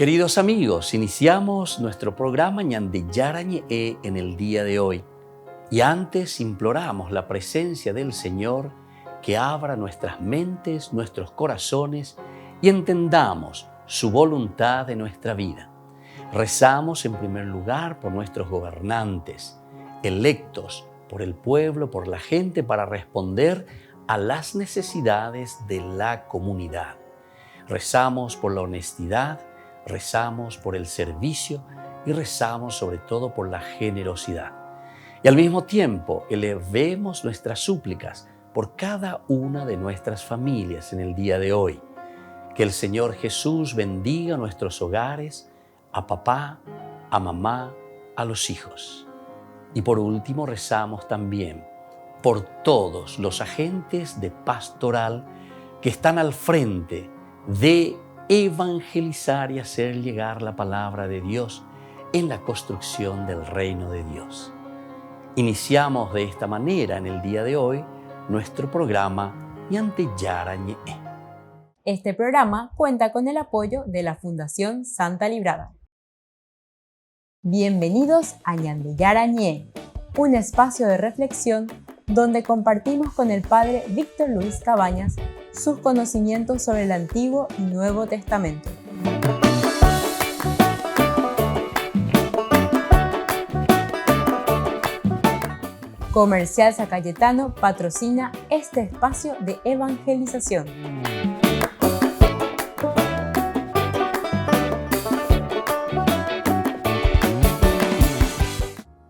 Queridos amigos, iniciamos nuestro programa Ñande Yarañe en el día de hoy. Y antes imploramos la presencia del Señor que abra nuestras mentes, nuestros corazones y entendamos su voluntad de nuestra vida. Rezamos en primer lugar por nuestros gobernantes, electos por el pueblo, por la gente, para responder a las necesidades de la comunidad. Rezamos por la honestidad, rezamos por el servicio y rezamos sobre todo por la generosidad. Y al mismo tiempo elevemos nuestras súplicas por cada una de nuestras familias en el día de hoy. Que el Señor Jesús bendiga nuestros hogares, a papá, a mamá, a los hijos. Y por último rezamos también por todos los agentes de pastoral que están al frente de evangelizar y hacer llegar la palabra de Dios en la construcción del reino de Dios. Iniciamos de esta manera en el día de hoy nuestro programa Ñande Yarañe. Este programa cuenta con el apoyo de la Fundación Santa Librada. Bienvenidos a Ñande Yarañe, un espacio de reflexión donde compartimos con el Padre Víctor Luis Cabañas sus conocimientos sobre el Antiguo y Nuevo Testamento. Comercial San Cayetano patrocina este espacio de evangelización.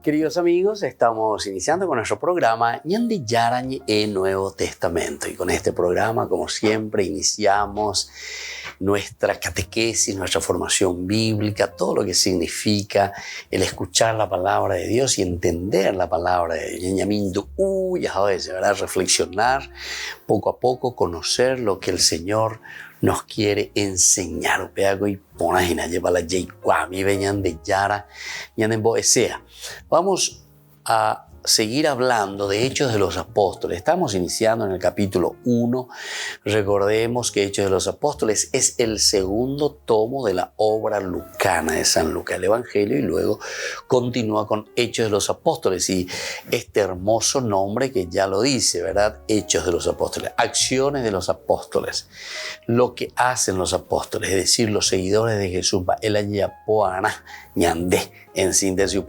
Queridos amigos, estamos iniciando con nuestro programa Ñande Yarañe Nuevo Testamento. Y con este programa, como siempre, iniciamos nuestra catequesis, nuestra formación bíblica, todo lo que significa el escuchar la palabra de Dios y entender la palabra de Dios. ¿Verdad? Reflexionar poco a poco, conocer lo que el Señor nos quiere enseñar. Vamos a seguir hablando de Hechos de los Apóstoles. Estamos iniciando en el capítulo 1. Recordemos que Hechos de los Apóstoles es el segundo tomo de la obra lucana de San Lucas, el Evangelio, y luego continúa con Hechos de los Apóstoles y este hermoso nombre que ya lo dice, ¿verdad? Hechos de los Apóstoles, acciones de los apóstoles, lo que hacen los apóstoles, es decir, los seguidores de Jesús. En síntesis,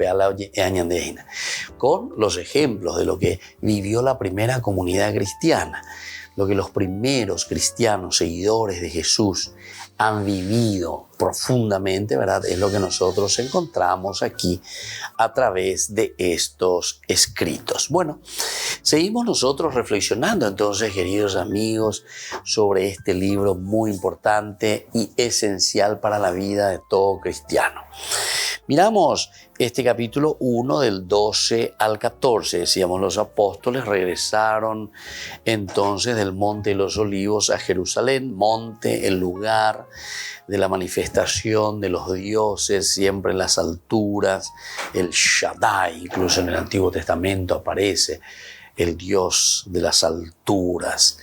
con los ejemplos de lo que vivió la primera comunidad cristiana, lo que los primeros cristianos seguidores de Jesús han vivido profundamente, ¿verdad? Es lo que nosotros encontramos aquí a través de estos escritos. Bueno, seguimos nosotros reflexionando entonces, queridos amigos, sobre este libro muy importante y esencial para la vida de todo cristiano. Miramos este capítulo 1 del 12 al 14. Decíamos, los apóstoles regresaron entonces del Monte de los Olivos a Jerusalén, monte, el lugar de la manifestación de los dioses, siempre en las alturas, el Shaddai, incluso en el Antiguo Testamento aparece el Dios de las alturas.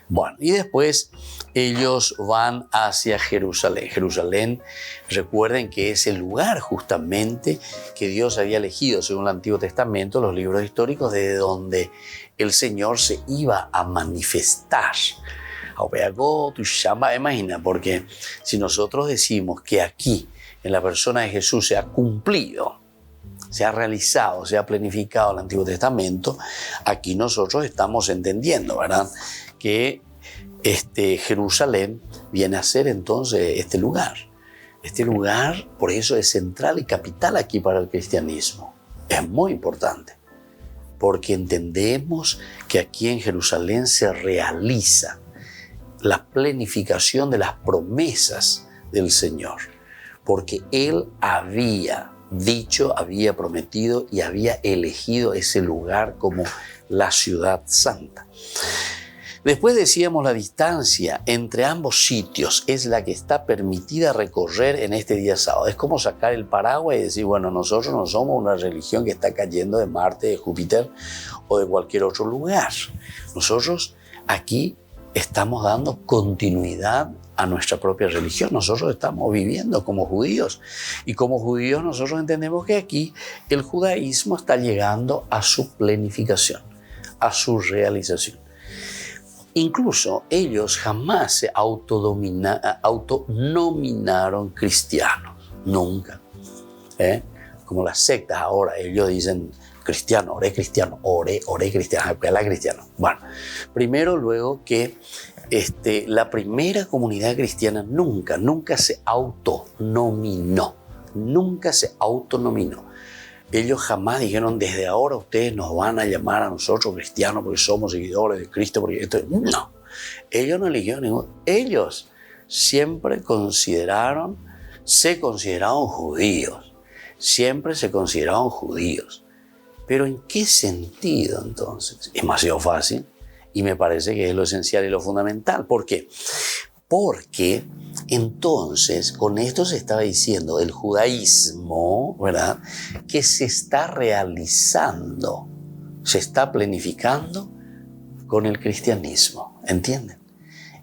Bueno, y después ellos van hacia Jerusalén. Jerusalén, recuerden que es el lugar justamente que Dios había elegido, según el Antiguo Testamento, los libros históricos, desde donde el Señor se iba a manifestar. Imagina, porque si nosotros decimos que aquí, en la persona de Jesús, se ha cumplido, se ha realizado, se ha planificado el Antiguo Testamento, aquí nosotros estamos entendiendo, ¿verdad?, que Jerusalén viene a ser entonces este lugar. Este lugar, por eso, es central y capital aquí para el cristianismo. Es muy importante, porque entendemos que aquí en Jerusalén se realiza la planificación de las promesas del Señor, porque Él había dicho, había prometido y había elegido ese lugar como la ciudad santa. Después decíamos, la distancia entre ambos sitios es la que está permitida recorrer en este día sábado. Es como sacar el paraguas y decir, bueno, nosotros no somos una religión que está cayendo de Marte, de Júpiter o de cualquier otro lugar. Nosotros aquí estamos dando continuidad a nuestra propia religión. Nosotros estamos viviendo como judíos y como judíos nosotros entendemos que aquí el judaísmo está llegando a su plenificación, a su realización. Incluso ellos jamás se autonominaron cristianos, nunca. Como las sectas ahora, ellos dicen cristiano, oré cristiano, oré cristiano, la cristiano. Bueno, primero luego que la primera comunidad cristiana nunca se autonominó, Ellos jamás dijeron, desde ahora ustedes nos van a llamar a nosotros cristianos porque somos seguidores de Cristo. Porque esto... No, ellos no eligieron ninguno. Ellos siempre se consideraron judíos. Siempre se consideraron judíos. Pero ¿en qué sentido entonces? Es demasiado fácil y me parece que es lo esencial y lo fundamental. ¿Por qué? Porque entonces con esto se estaba diciendo el judaísmo, ¿verdad?, que se está realizando, se está planificando con el cristianismo, ¿entienden?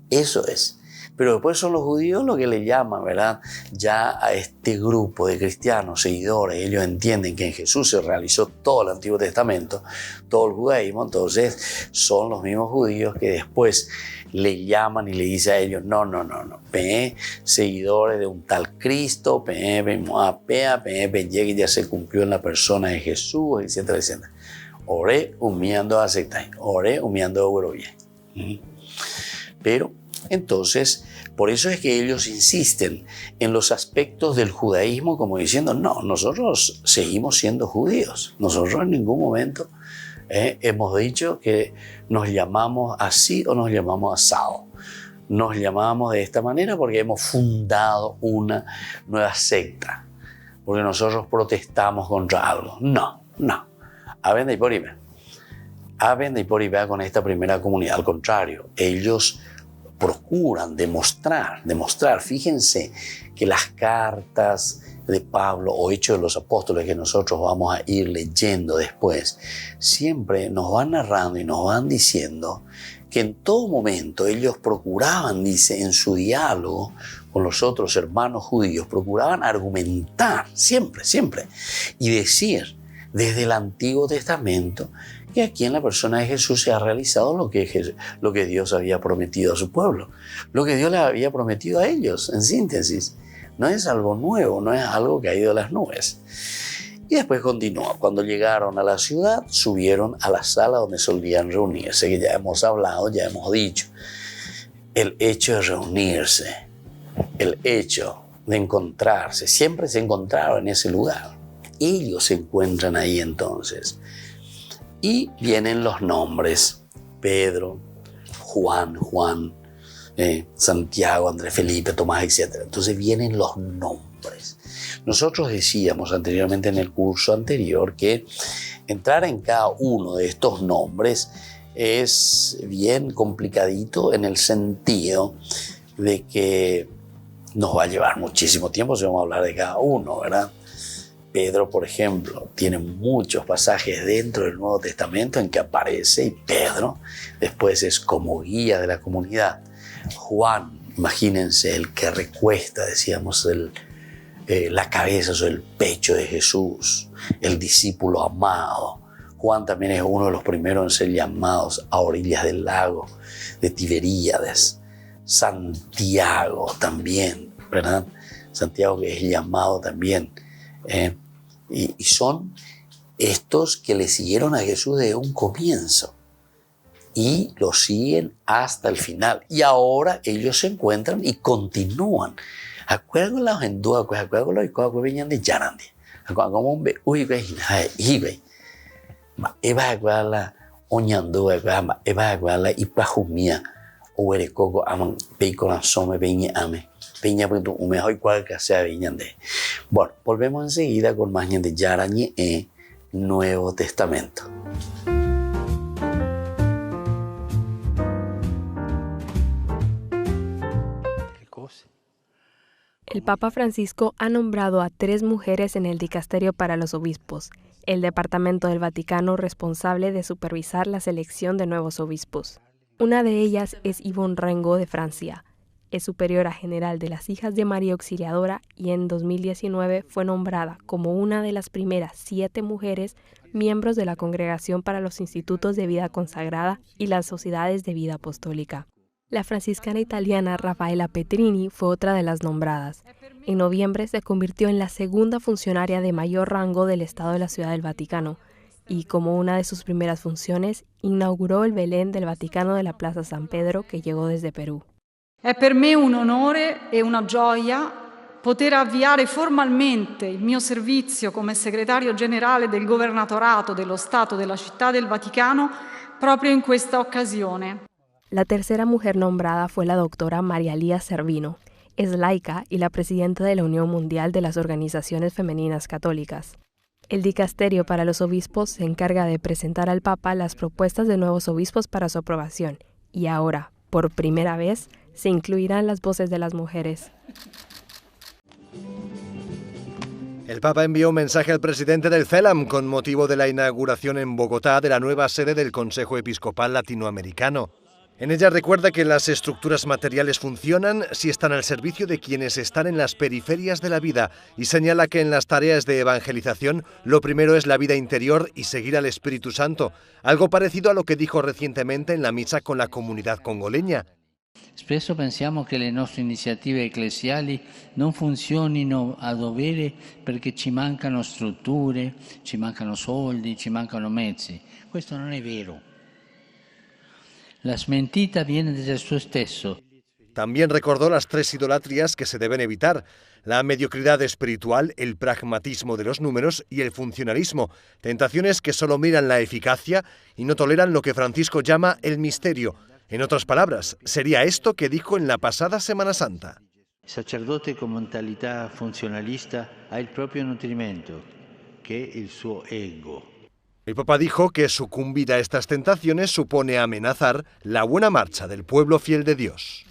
Eso es. Pero después son los judíos lo que le llaman, ¿verdad?, ya a este grupo de cristianos, seguidores. Ellos entienden que en Jesús se realizó todo el Antiguo Testamento, todo el judaísmo. Entonces son los mismos judíos que después le llaman y le dicen a ellos, no, seguidores de un tal Cristo, que ya se cumplió en la persona de Jesús, etcétera, etcétera. Oré humillando a sectas, oré humillando a Uroye. Pero entonces, por eso es que ellos insisten en los aspectos del judaísmo como diciendo, no, nosotros seguimos siendo judíos. Nosotros en ningún momento hemos dicho que nos llamamos así o nos llamamos asado. Nos llamamos de esta manera porque hemos fundado una nueva secta, porque nosotros protestamos contra algo. No. Abenda y por ahí con esta primera comunidad. Al contrario, ellos procuran demostrar. Fíjense que las cartas de Pablo o Hechos de los Apóstoles que nosotros vamos a ir leyendo después, siempre nos van narrando y nos van diciendo que en todo momento ellos procuraban, dice, en su diálogo con los otros hermanos judíos, procuraban argumentar siempre, y decir desde el Antiguo Testamento que aquí en la persona de Jesús se ha realizado lo que Dios había prometido a su pueblo, lo que Dios les había prometido a ellos, en síntesis. No es algo nuevo, no es algo que ha ido a las nubes. Y después continúa. Cuando llegaron a la ciudad, subieron a la sala donde solían reunirse, que ya hemos hablado, ya hemos dicho. El hecho de reunirse, el hecho de encontrarse, siempre se encontraron en ese lugar. Ellos se encuentran ahí entonces. Y vienen los nombres: Pedro, Juan, Santiago, Andrés, Felipe, Tomás, etc. Entonces vienen los nombres. Nosotros decíamos anteriormente en el curso anterior que entrar en cada uno de estos nombres es bien complicadito en el sentido de que nos va a llevar muchísimo tiempo si vamos a hablar de cada uno, ¿verdad? Pedro, por ejemplo, tiene muchos pasajes dentro del Nuevo Testamento en que aparece y Pedro después es como guía de la comunidad. Juan, imagínense, el que recuesta, decíamos, la cabeza sobre el pecho de Jesús, el discípulo amado. Juan también es uno de los primeros en ser llamados a orillas del lago de Tiberíades. Santiago también, ¿verdad? Santiago que es llamado también. Y son estos que le siguieron a Jesús desde un comienzo y lo siguen hasta el final. Y ahora ellos se encuentran y continúan. Acuérdense en dua, acuérdense que venían de Yarandi. Como un uy que hibe. Eva acuérdense oñandua, eva acuérdense y pajumia o erecoco aman peicorazome peñe ame. Bueno, volvemos enseguida con más de Yarañe e Nuevo Testamento. El Papa Francisco ha nombrado a 3 mujeres en el dicasterio para los obispos, el Departamento del Vaticano responsable de supervisar la selección de nuevos obispos. Una de ellas es Yvonne Rengo de Francia. Es superiora general de las Hijas de María Auxiliadora y en 2019 fue nombrada como una de las primeras 7 mujeres miembros de la Congregación para los Institutos de Vida Consagrada y las Sociedades de Vida Apostólica. La franciscana italiana Raffaella Petrini fue otra de las nombradas. En noviembre se convirtió en la segunda funcionaria de mayor rango del Estado de la Ciudad del Vaticano y, como una de sus primeras funciones, inauguró el Belén del Vaticano de la Plaza San Pedro que llegó desde Perú. È per me un onore e una gioia poter avviare formalmente il mio servizio come segretario generale del Governatorato dello Stato della Città del Vaticano proprio in questa occasione. La tercera mujer nombrada fue la doctora María Lía Servino. Es laica y la presidenta de la Unión Mundial de las Organizaciones Femeninas Católicas. El dicasterio para los obispos se encarga de presentar al Papa las propuestas de nuevos obispos para su aprobación y ahora, por primera vez, se incluirán las voces de las mujeres. El Papa envió un mensaje al presidente del CELAM con motivo de la inauguración en Bogotá de la nueva sede del Consejo Episcopal Latinoamericano. En ella recuerda que las estructuras materiales funcionan si están al servicio de quienes están en las periferias de la vida y señala que en las tareas de evangelización lo primero es la vida interior y seguir al Espíritu Santo, algo parecido a lo que dijo recientemente en la misa con la comunidad congoleña. Spesso pensiamo che le nostre iniziative ecclesiali non funzionino a dovere perché ci mancano strutture, ci mancano soldi, ci mancano mezzi. Questo non è vero. La smentita viene da Gesù stesso. También recordó las 3 idolatrías que se deben evitar: la mediocridad espiritual, el pragmatismo de los números y el funcionalismo, tentaciones que solo miran la eficacia y no toleran lo que Francisco llama el misterio. En otras palabras, sería esto que dijo en la pasada Semana Santa. Il sacerdote con mentalità funzionalista ha il proprio nutrimento, che è il suo ego. El Papa dijo que sucumbir a estas tentaciones supone amenazar la buena marcha del pueblo fiel de Dios.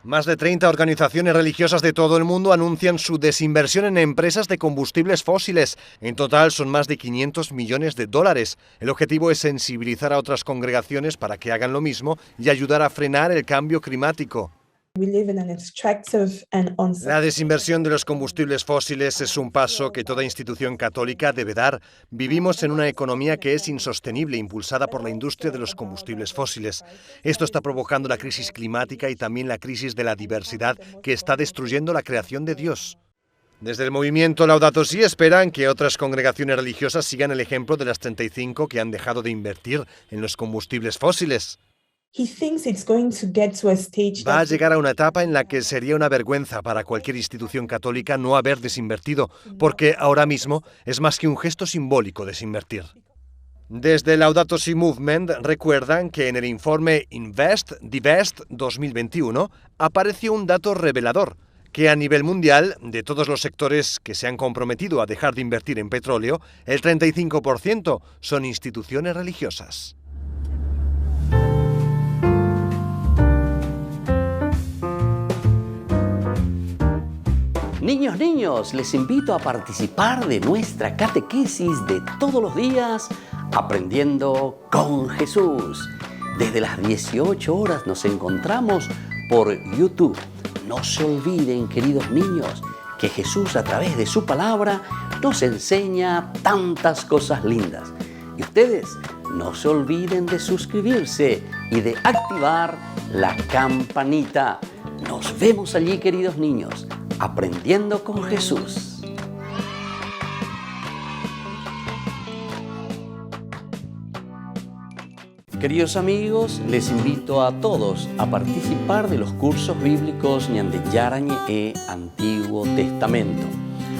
Más de 30 organizaciones religiosas de todo el mundo anuncian su desinversión en empresas de combustibles fósiles. En total son más de 500 millones de dólares. El objetivo es sensibilizar a otras congregaciones para que hagan lo mismo y ayudar a frenar el cambio climático. La desinversión de los combustibles fósiles es un paso que toda institución católica debe dar. Vivimos en una economía que es insostenible, impulsada por la industria de los combustibles fósiles. Esto está provocando la crisis climática y también la crisis de la diversidad que está destruyendo la creación de Dios. Desde el movimiento Laudato Si esperan que otras congregaciones religiosas sigan el ejemplo de las 35 que han dejado de invertir en los combustibles fósiles. Va a llegar a una etapa en la que sería una vergüenza para cualquier institución católica no haber desinvertido, porque ahora mismo es más que un gesto simbólico desinvertir. Desde el Laudato Si Movement recuerdan que en el informe Invest, Divest 2021 apareció un dato revelador, que a nivel mundial, de todos los sectores que se han comprometido a dejar de invertir en petróleo, el 35% son instituciones religiosas. Niños, les invito a participar de nuestra catequesis de todos los días, Aprendiendo con Jesús. Desde las 18 horas nos encontramos por YouTube. No se olviden, queridos niños, que Jesús a través de su palabra nos enseña tantas cosas lindas. Y ustedes no se olviden de suscribirse y de activar la campanita. Nos vemos allí, queridos niños, Aprendiendo con Jesús. Queridos amigos, les invito a todos a participar de los cursos bíblicos Ñande Yarañe e Antiguo Testamento.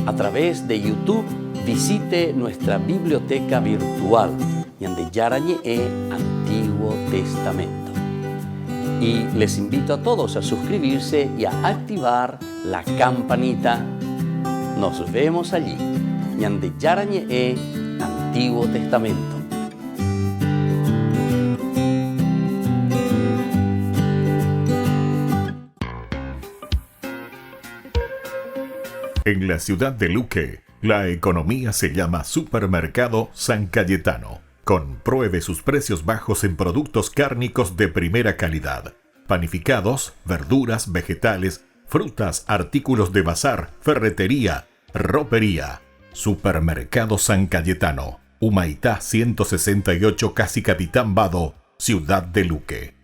A través de YouTube, visite nuestra biblioteca virtual Ñande Yarañe e Antiguo Testamento. Y les invito a todos a suscribirse y a activar la campanita. Nos vemos allí, Ñande Yarañe e Antiguo Testamento. En la ciudad de Luque, la economía se llama Supermercado San Cayetano. Compruebe sus precios bajos en productos cárnicos de primera calidad. Panificados, verduras, vegetales, frutas, artículos de bazar, ferretería, ropería. Supermercado San Cayetano, Humaitá 168, Casi Capitán Vado, Ciudad de Luque.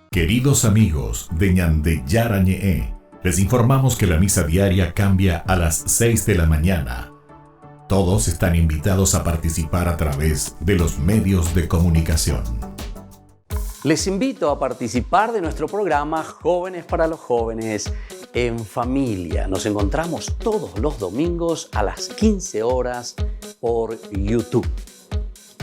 Queridos amigos de Ñande Yarañe, les informamos que la misa diaria cambia a las 6 de la mañana. Todos están invitados a participar a través de los medios de comunicación. Les invito a participar de nuestro programa Jóvenes para los Jóvenes en Familia. Nos encontramos todos los domingos a las 15 horas por YouTube.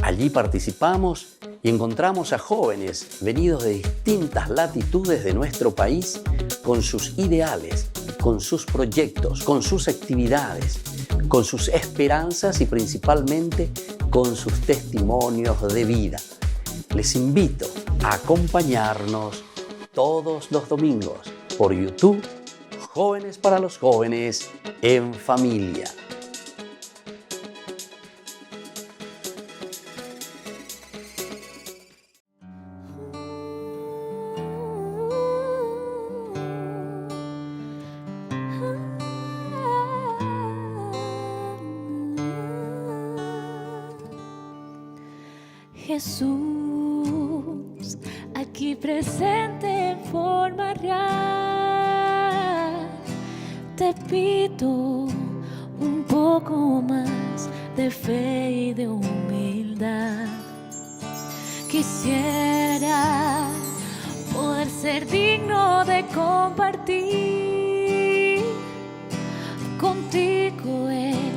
Allí participamos y encontramos a jóvenes venidos de distintas latitudes de nuestro país con sus ideales, con sus proyectos, con sus actividades, con sus esperanzas y principalmente con sus testimonios de vida. Les invito a acompañarnos todos los domingos por YouTube, Jóvenes para los Jóvenes en Familia. Jesús, aquí presente en forma real, te pido un poco más de fe y de humildad. Quisiera poder ser digno de compartir contigo el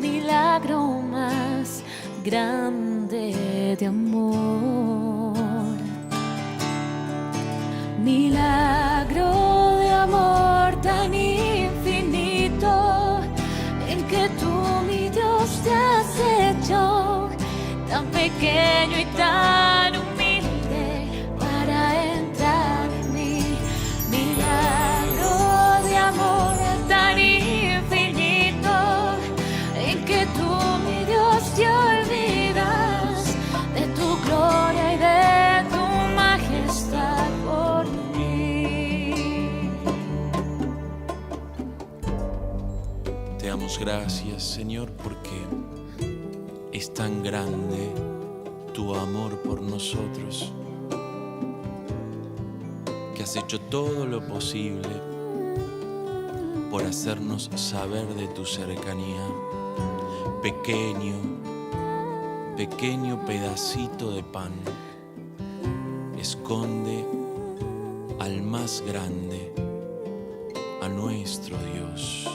milagro más grande de amor, milagro de amor tan infinito, en que tú, mi Dios, te has hecho tan pequeño y tan humilde para entrar en mí. Milagro de amor tan infinito, en que tú, mi Dios, te olvidas de tu gloria y de tu majestad por mí. Te damos gracias, Señor, porque es tan grande tu amor por nosotros, que has hecho todo lo posible por hacernos saber de tu cercanía. Pequeño pedacito de pan esconde al más grande, a nuestro Dios.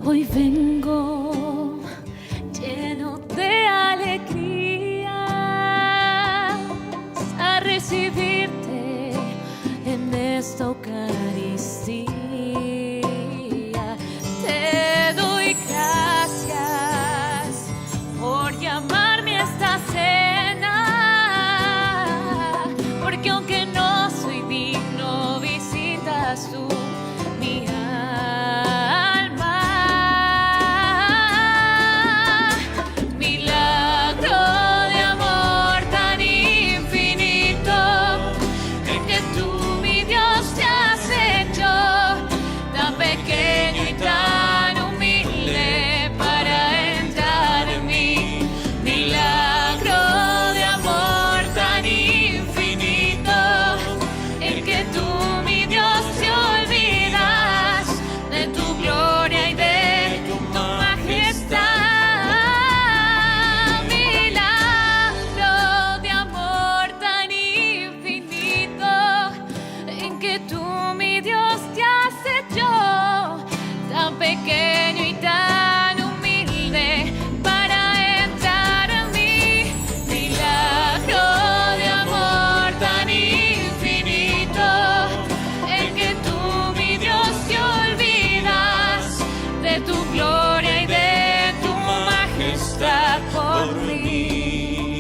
Hoy vengo lleno de alegría a recibirte en esta Eucaristía. Te doy gracias por llamarme a esta cena, porque aunque no soy digno, visitas tú mi alma. Milagro de amor tan infinito, en que tú, mi Dios, te has hecho tan pequeño y tan humilde para entrar en mí. Milagro de amor tan infinito, en que tú, mi Dios, te olvidas de tu gloria y de tu majestad. Milagro de amor tan infinito, en que tú, mi Dios, te has hecho tan pequeño y tan humilde para entrar en mí. Milagro de amor tan infinito, en que tú, mi Dios, te olvidas de tu gloria y de tu majestad por mí.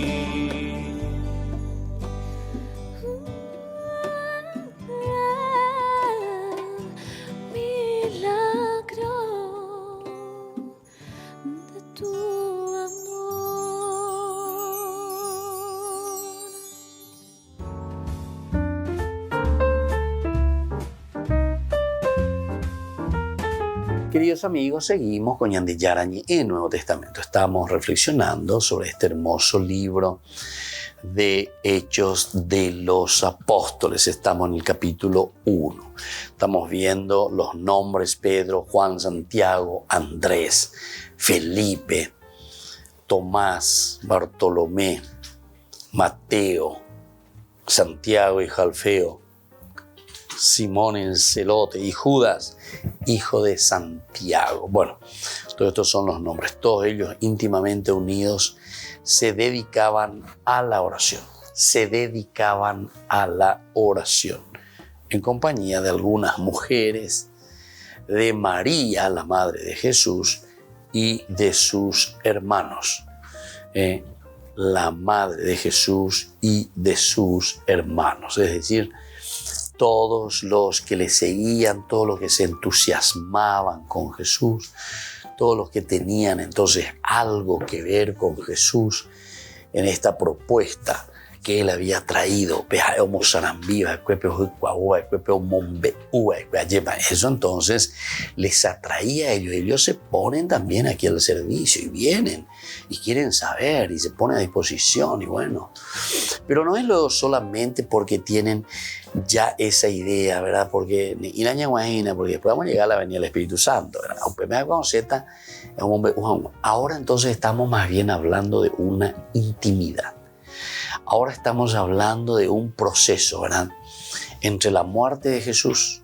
queridos amigos, seguimos con Ñande Yarañe en Nuevo Testamento. Estamos reflexionando sobre este hermoso libro de Hechos de los Apóstoles. Estamos en el capítulo 1. Estamos viendo los nombres: Pedro, Juan, Santiago, Andrés, Felipe, Tomás, Bartolomé, Mateo, Santiago y Alfeo, Simón el Celote y Judas, hijo de Santiago. Bueno, todos estos son los nombres. Todos ellos íntimamente unidos se dedicaban a la oración. Se dedicaban a la oración en compañía de algunas mujeres, de María, la madre de Jesús, y de sus hermanos. La madre de Jesús y de sus hermanos. Es decir, todos los que le seguían, todos los que se entusiasmaban con Jesús, todos los que tenían entonces algo que ver con Jesús en esta propuesta que él había traído. Eso entonces les atraía a ellos. Ellos se ponen también aquí al servicio y vienen y quieren saber y se ponen a disposición y bueno. Pero no es luego solamente porque tienen ya esa idea, ¿verdad? Porque después vamos a llegar a la venida del Espíritu Santo, ¿verdad? Ahora entonces estamos más bien hablando de una intimidad. Ahora estamos hablando de un proceso, ¿verdad? Entre la muerte de Jesús,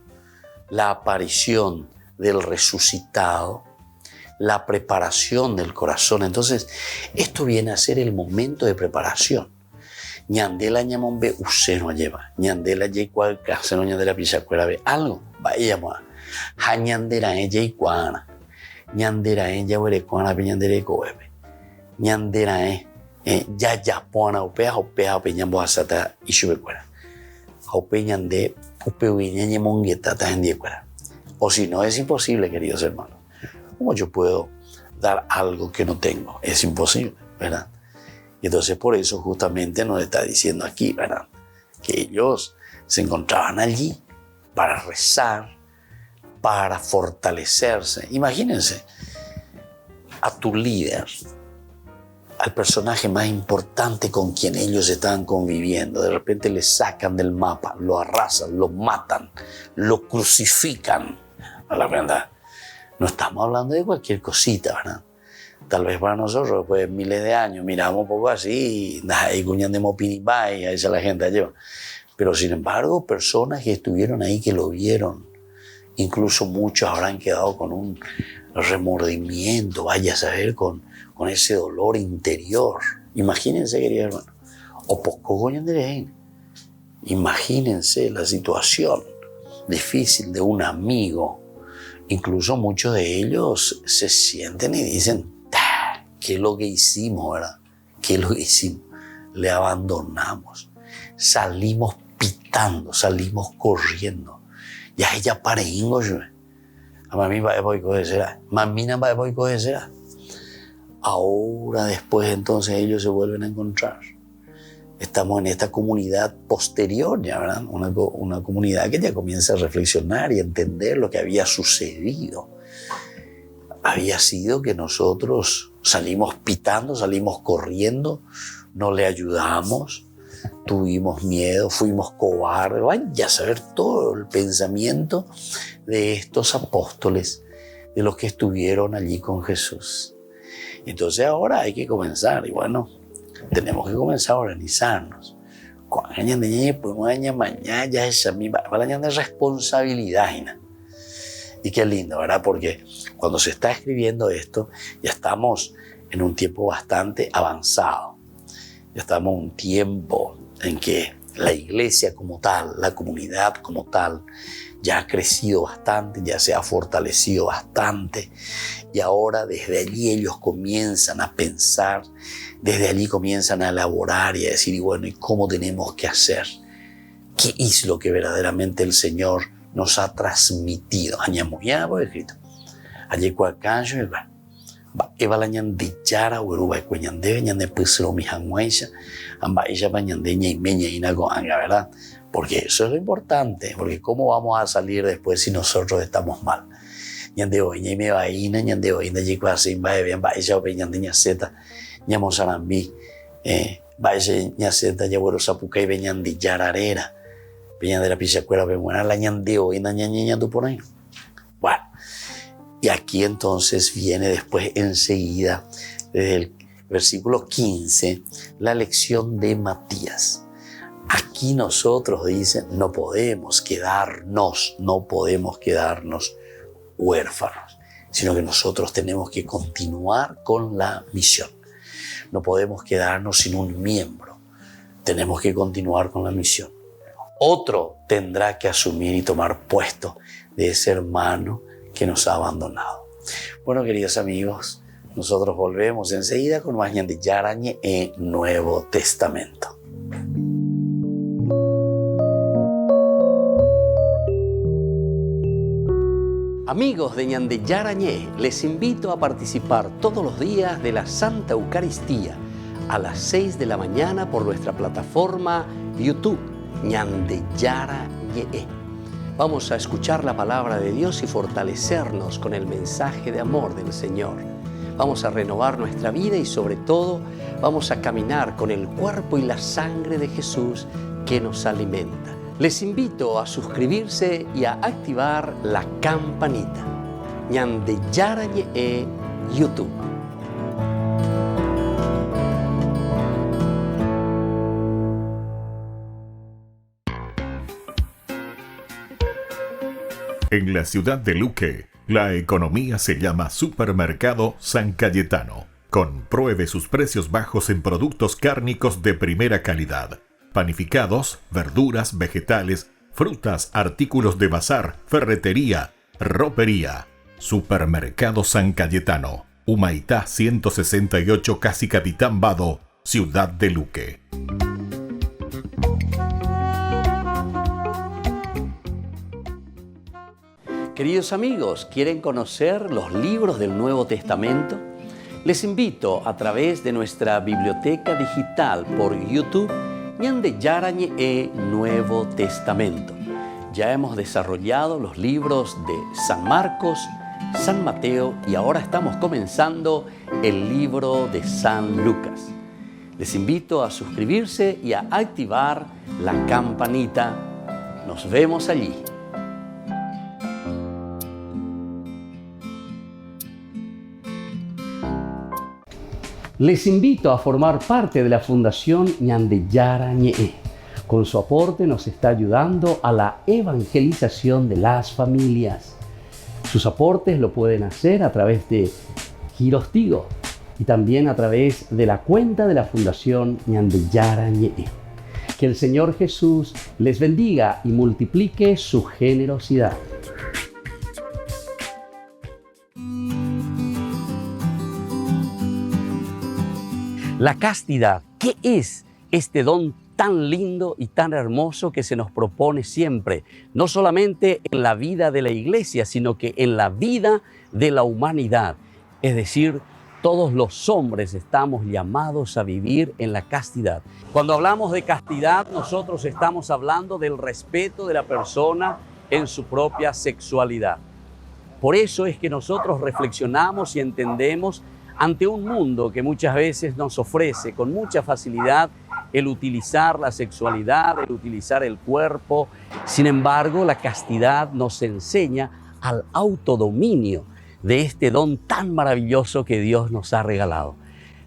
la aparición del resucitado, la preparación del corazón. Entonces, esto viene a ser el momento de preparación. Ñandela ñamombe useno lleva. Ñandela yecual caseno ñandela pichacuera ve algo. Vayamos a ñandera ella y cuana. Ñandera ella huele cuana piñandera y coebe. Ñandera ya pona upea peñambo asata y chubecuera. Upe ñande upe uiña ñemongueta ta endiecuera. O si no, es imposible, queridos hermanos. ¿Cómo yo puedo dar algo que no tengo? Es imposible, ¿verdad? Y entonces por eso justamente nos está diciendo aquí, ¿verdad? Que ellos se encontraban allí para rezar, para fortalecerse. Imagínense a tu líder, al personaje más importante con quien ellos estaban conviviendo. De repente le sacan del mapa, lo arrasan, lo matan, lo crucifican. A la verdad, no estamos hablando de cualquier cosita, ¿verdad? Tal vez para nosotros, después de miles de años, miramos un poco así, y cuñan de mopinibay, a esa la gente lleva. Pero sin embargo, personas que estuvieron ahí, que lo vieron, incluso muchos habrán quedado con un remordimiento, vaya a saber, con ese dolor interior. Imagínense, queridos hermanos, o poco coñan de ley. Imagínense la situación difícil de un amigo. Incluso muchos de ellos se sienten y dicen, ¿qué es lo que hicimos, verdad? ¿Qué es lo que hicimos? Le abandonamos. Salimos pitando, salimos corriendo. Ya ella pare ingo yo. A mami va a coger será. Mamina va a coger será. Ahora después entonces ellos se vuelven a encontrar. Estamos en esta comunidad posterior, ya, ¿verdad? Una comunidad que ya comienza a reflexionar y a entender lo que había sucedido. Había sido que nosotros salimos pitando, salimos corriendo, no le ayudamos, tuvimos miedo, fuimos cobardes. Vaya a saber todo el pensamiento de estos apóstoles, de los que estuvieron allí con Jesús. Entonces ahora hay que comenzar, y bueno, tenemos que comenzar a organizarnos. De responsabilidad. Y qué lindo, ¿verdad? Porque cuando se está escribiendo esto, ya estamos en un tiempo bastante avanzado. Ya estamos en un tiempo en que la iglesia como tal, la comunidad como tal, ya ha crecido bastante, ya se ha fortalecido bastante. Y ahora desde allí ellos comienzan a pensar, desde allí comienzan a elaborar y a decir, y bueno, ¿y cómo tenemos que hacer? ¿Qué es lo que verdaderamente el Señor nos ha transmitido? Añamoyana por escrito. Allí cuacancho y va. Eva la ñandichara uruba cuñande ñande pusro mi hanguaisha amba ella bañandeña y meña y nago anga, ¿verdad? Porque eso es lo importante, porque cómo vamos a salir después si nosotros estamos mal. Ñande hoy, ñe me vaina, ñande hoy, ñande llegó así, vaya bien, vaya ya, ñande ñaceta, ñamo sarambi, vaya ñaceta, ya bueno, sapucay, ñande yararera, ñande la pichacuera, buena la ñande hoy, ñande por ahí. Bueno, y aquí entonces viene después enseguida, desde el versículo 15, la lección de Matías. Aquí nosotros, dice, no podemos quedarnos huérfanos, sino que nosotros tenemos que continuar con la misión. No podemos quedarnos sin un miembro, tenemos que continuar con la misión. Otro tendrá que asumir y tomar puesto de ese hermano que nos ha abandonado. Bueno, queridos amigos, nosotros volvemos enseguida con más Ñande Yarañe en Nuevo Testamento. Amigos de Ñande Yarañe, les invito a participar todos los días de la Santa Eucaristía a las 6 de la mañana por nuestra plataforma YouTube Ñande Yarañe. Vamos a escuchar la palabra de Dios y fortalecernos con el mensaje de amor del Señor. Vamos a renovar nuestra vida y sobre todo vamos a caminar con el cuerpo y la sangre de Jesús que nos alimenta. Les invito a suscribirse y a activar la campanita. Ñande Yarañe YouTube. En la ciudad de Luque, la economía se llama Supermercado San Cayetano. Compruebe sus precios bajos en productos cárnicos de primera calidad. Panificados, verduras, vegetales, frutas, artículos de bazar, ferretería, ropería. Supermercado San Cayetano, Humaitá 168, Casi Capitán Vado, ciudad de Luque. Queridos amigos, ¿quieren conocer los libros del Nuevo Testamento? Les invito a través de nuestra biblioteca digital por YouTube Ñande Yarañe Nuevo Testamento. Ya hemos desarrollado los libros de San Marcos, San Mateo y ahora estamos comenzando el libro de San Lucas. Les invito a suscribirse y a activar la campanita. Nos vemos allí. Les invito a formar parte de la Fundación Ñande Yarañe. Con su aporte nos está ayudando a la evangelización de las familias. Sus aportes lo pueden hacer a través de Giros Tigo y también a través de la cuenta de la Fundación Ñande Yarañe. Que el Señor Jesús les bendiga y multiplique su generosidad. La castidad, ¿qué es este don tan lindo y tan hermoso que se nos propone siempre? No solamente en la vida de la iglesia, sino que en la vida de la humanidad. Es decir, todos los hombres estamos llamados a vivir en la castidad. Cuando hablamos de castidad, nosotros estamos hablando del respeto de la persona en su propia sexualidad. Por eso es que nosotros reflexionamos y entendemos ante un mundo que muchas veces nos ofrece con mucha facilidad el utilizar la sexualidad, el utilizar el cuerpo. Sin embargo, la castidad nos enseña al autodominio de este don tan maravilloso que Dios nos ha regalado.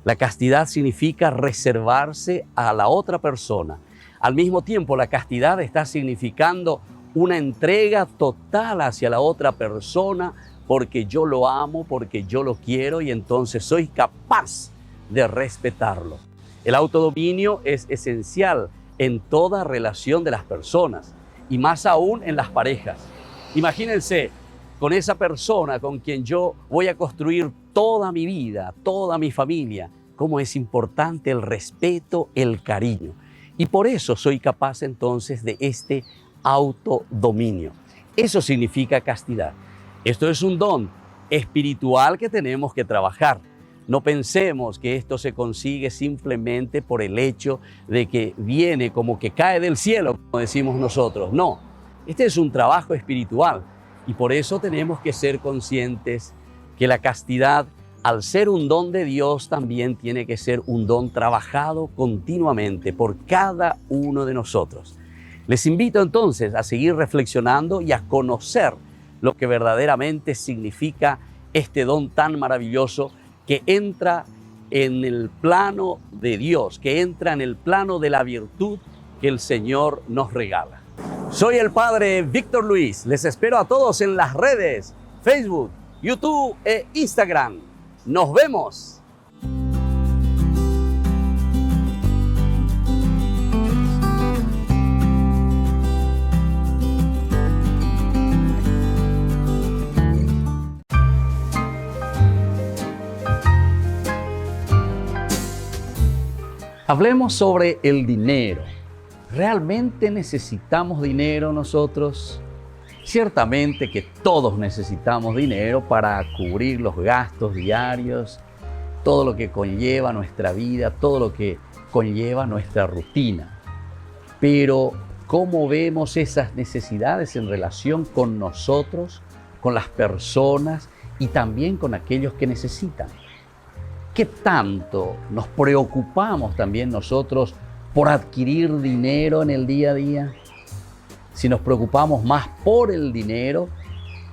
La castidad significa reservarse a la otra persona. Al mismo tiempo, la castidad está significando una entrega total hacia la otra persona, porque yo lo amo, porque yo lo quiero y entonces soy capaz de respetarlo. El autodominio es esencial en toda relación de las personas y más aún en las parejas. Imagínense con esa persona con quien yo voy a construir toda mi vida, toda mi familia, cómo es importante el respeto, el cariño. Y por eso soy capaz entonces de este autodominio. Eso significa castidad. Esto es un don espiritual que tenemos que trabajar. No pensemos que esto se consigue simplemente por el hecho de que viene como que cae del cielo, como decimos nosotros. No, este es un trabajo espiritual Y por eso tenemos que ser conscientes que la castidad, al ser un don de Dios, también tiene que ser un don trabajado continuamente por cada uno de nosotros. Les invito entonces a seguir reflexionando y a conocer lo que verdaderamente significa este don tan maravilloso que entra en el plano de Dios, que entra en el plano de la virtud que el Señor nos regala. Soy el Padre Víctor Luis. Les espero a todos en las redes, Facebook, YouTube e Instagram. ¡Nos vemos! Hablemos sobre el dinero. ¿Realmente necesitamos dinero nosotros? Ciertamente que todos necesitamos dinero para cubrir los gastos diarios, todo lo que conlleva nuestra vida, todo lo que conlleva nuestra rutina. Pero, ¿cómo vemos esas necesidades en relación con nosotros, con las personas y también con aquellos que necesitan? ¿Qué tanto nos preocupamos también nosotros por adquirir dinero en el día a día? Si nos preocupamos más por el dinero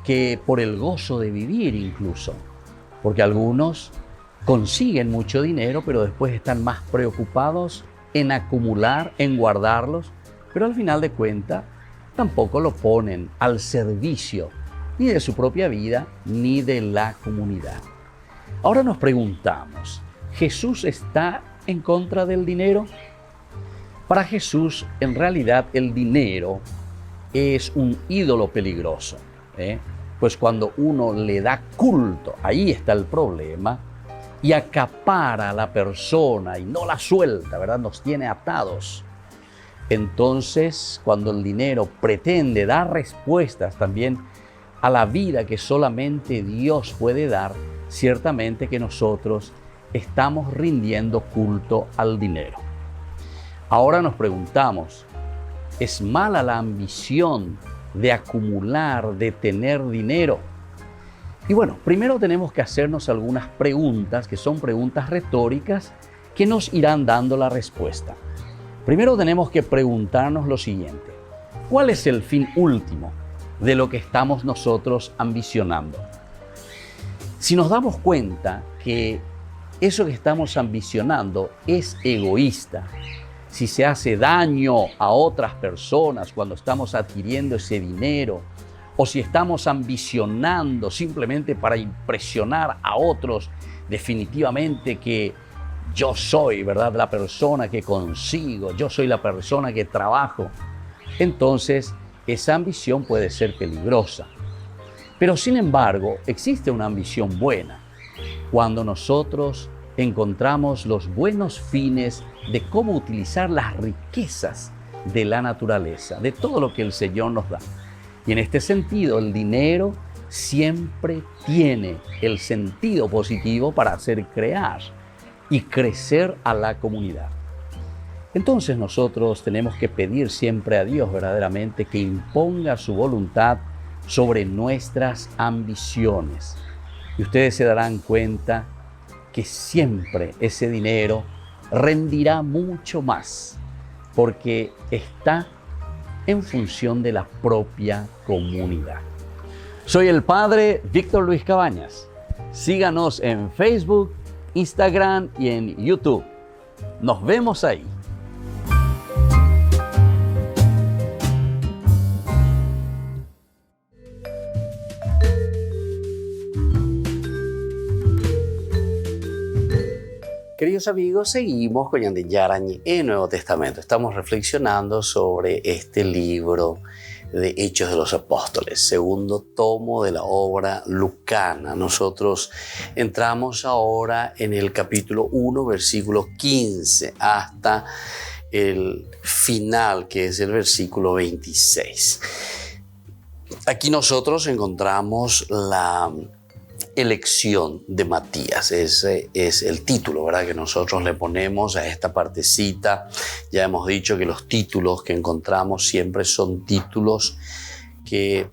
que por el gozo de vivir incluso. Porque algunos consiguen mucho dinero, pero después están más preocupados en acumular, en guardarlos, pero al final de cuentas tampoco lo ponen al servicio ni de su propia vida ni de la comunidad. Ahora nos preguntamos, ¿Jesús está en contra del dinero? Para Jesús, en realidad, el dinero es un ídolo peligroso, pues cuando uno le da culto, ahí está el problema, y acapara a la persona y no la suelta, ¿verdad? Nos tiene atados. Entonces, cuando el dinero pretende dar respuestas también a la vida que solamente Dios puede dar, ciertamente que nosotros estamos rindiendo culto al dinero. Ahora nos preguntamos, ¿es mala la ambición de acumular, de tener dinero? Y bueno, primero tenemos que hacernos algunas preguntas, que son preguntas retóricas, que nos irán dando la respuesta. Primero tenemos que preguntarnos lo siguiente, ¿cuál es el fin último de lo que estamos nosotros ambicionando? Si nos damos cuenta que eso que estamos ambicionando es egoísta, si se hace daño a otras personas cuando estamos adquiriendo ese dinero, o si estamos ambicionando simplemente para impresionar a otros, definitivamente que yo soy, ¿verdad?, la persona que consigo, yo soy la persona que trabajo, entonces esa ambición puede ser peligrosa. Pero sin embargo, existe una ambición buena cuando nosotros encontramos los buenos fines de cómo utilizar las riquezas de la naturaleza, de todo lo que el Señor nos da. Y en este sentido, el dinero siempre tiene el sentido positivo para hacer crear y crecer a la comunidad. Entonces nosotros tenemos que pedir siempre a Dios verdaderamente que imponga su voluntad sobre nuestras ambiciones. Y ustedes se darán cuenta que siempre ese dinero rendirá mucho más porque está en función de la propia comunidad. Soy el Padre Víctor Luis Cabañas. Síganos en Facebook, Instagram y en YouTube. Nos vemos ahí. Queridos amigos, seguimos con Ñande Yarañe en Nuevo Testamento. Estamos reflexionando sobre este libro de Hechos de los Apóstoles, segundo tomo de la obra lucana. Nosotros entramos ahora en el capítulo 1, versículo 15, hasta el final, que es el versículo 26. Aquí nosotros encontramos la elección de Matías. Ese es el título, ¿verdad?, que nosotros le ponemos a esta partecita. Ya hemos dicho que los títulos que encontramos siempre son títulos que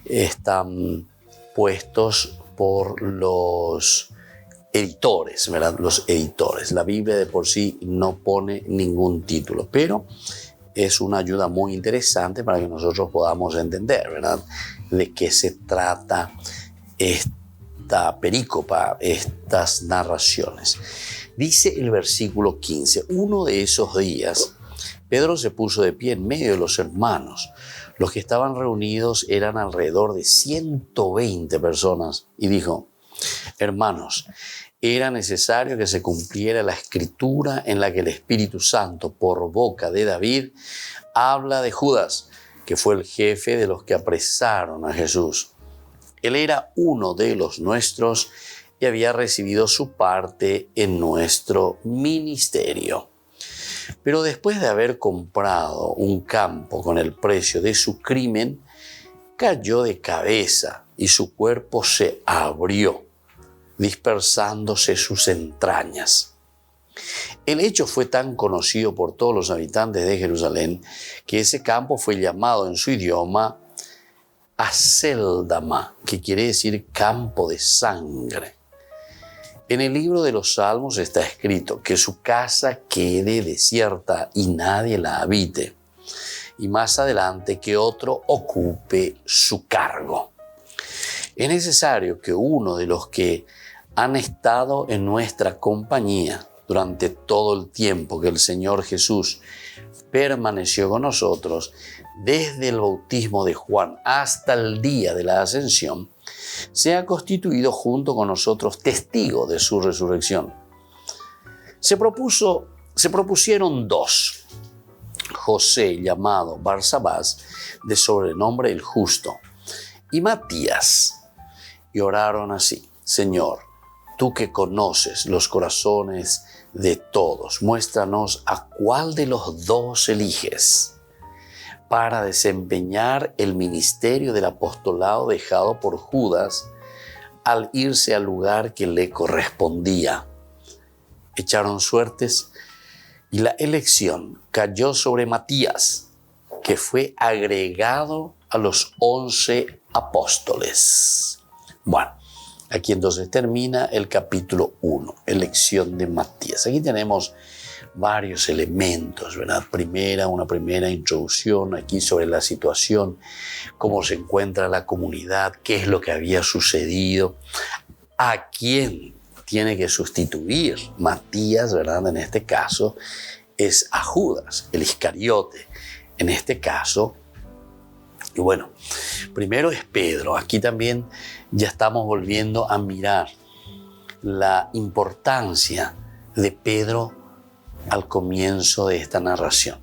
están puestos por los editores, ¿verdad? Los editores. La Biblia de por sí no pone ningún título, pero es una ayuda muy interesante para que nosotros podamos entender, ¿verdad?, de qué se trata esta perícopa, estas narraciones. Dice el versículo 15, uno de esos días, Pedro se puso de pie en medio de los hermanos. Los que estaban reunidos eran alrededor de 120 personas y dijo: hermanos, era necesario que se cumpliera la escritura en la que el Espíritu Santo, por boca de David, habla de Judas, que fue el jefe de los que apresaron a Jesús. Él era uno de los nuestros y había recibido su parte en nuestro ministerio. Pero después de haber comprado un campo con el precio de su crimen, cayó de cabeza y su cuerpo se abrió, dispersándose sus entrañas. El hecho fue tan conocido por todos los habitantes de Jerusalén que ese campo fue llamado en su idioma Aceldama, que quiere decir campo de sangre. En el libro de los Salmos está escrito que su casa quede desierta y nadie la habite, y más adelante que otro ocupe su cargo. Es necesario que uno de los que han estado en nuestra compañía durante todo el tiempo que el Señor Jesús permaneció con nosotros, desde el bautismo de Juan hasta el día de la ascensión, se ha constituido junto con nosotros testigo de su resurrección. Se propusieron dos: José, llamado Barsabás, de sobrenombre el Justo, y Matías, y oraron así: Señor, tú que conoces los corazones de todos, muéstranos a cuál de los dos eliges para desempeñar el ministerio del apostolado dejado por Judas al irse al lugar que le correspondía. Echaron suertes y la elección cayó sobre Matías, que fue agregado a los 11 apóstoles. Bueno, aquí entonces termina el capítulo 1, elección de Matías. Aquí tenemos varios elementos, ¿verdad? Una primera introducción aquí sobre la situación, cómo se encuentra la comunidad, qué es lo que había sucedido, a quién tiene que sustituir Matías, ¿verdad? En este caso es a Judas, el Iscariote. En este caso, y bueno, primero es Pedro. Aquí también ya estamos volviendo a mirar la importancia de Pedro al comienzo de esta narración.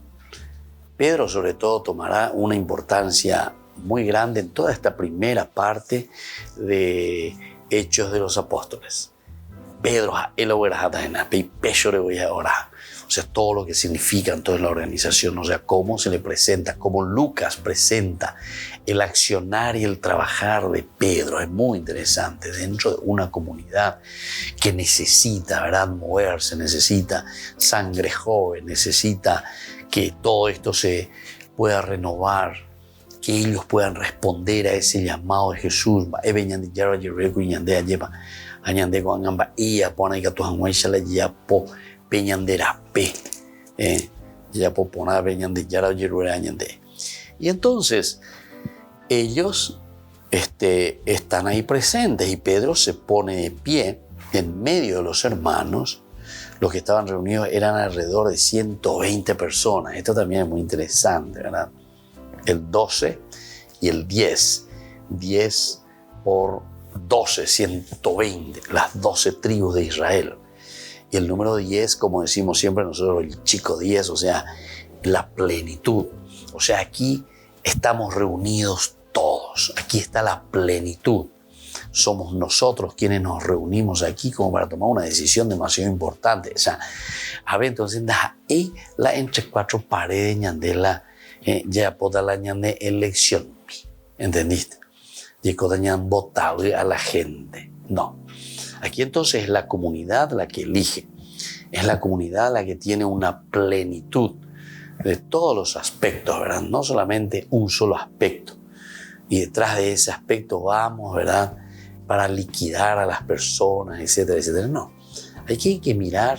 Pedro, sobre todo, tomará una importancia muy grande en toda esta primera parte de Hechos de los Apóstoles. Pedro, o sea, todo lo que significa entonces la organización, o sea, cómo se le presenta, cómo Lucas presenta el accionar y el trabajar de Pedro. Es muy interesante dentro de una comunidad que necesita, ¿verdad?, moverse, necesita sangre joven, necesita que todo esto se pueda renovar, que ellos puedan responder a ese llamado de Jesús. Y entonces ellos están ahí presentes y Pedro se pone de pie en medio de los hermanos. Los que estaban reunidos eran alrededor de 120 personas. Esto también es muy interesante, ¿verdad? El 12 y el 10. 10 por 12, 120, las 12 tribus de Israel. Y el número 10, como decimos siempre nosotros, el chico 10, o sea, la plenitud. O sea, aquí estamos reunidos todos. Aquí está la plenitud. Somos nosotros quienes nos reunimos aquí como para tomar una decisión demasiado importante. O sea, a ver, entonces, ahí la entre cuatro paredes ñandela ya poda la ñande elección. ¿Entendiste? Y codañan votado a la gente. No. Aquí entonces es la comunidad la que elige. Es la comunidad la que tiene una plenitud de todos los aspectos, ¿verdad? No solamente un solo aspecto. y detrás de ese aspecto vamos, ¿verdad?, para liquidar a las personas, etcétera, etcétera. No, hay que mirar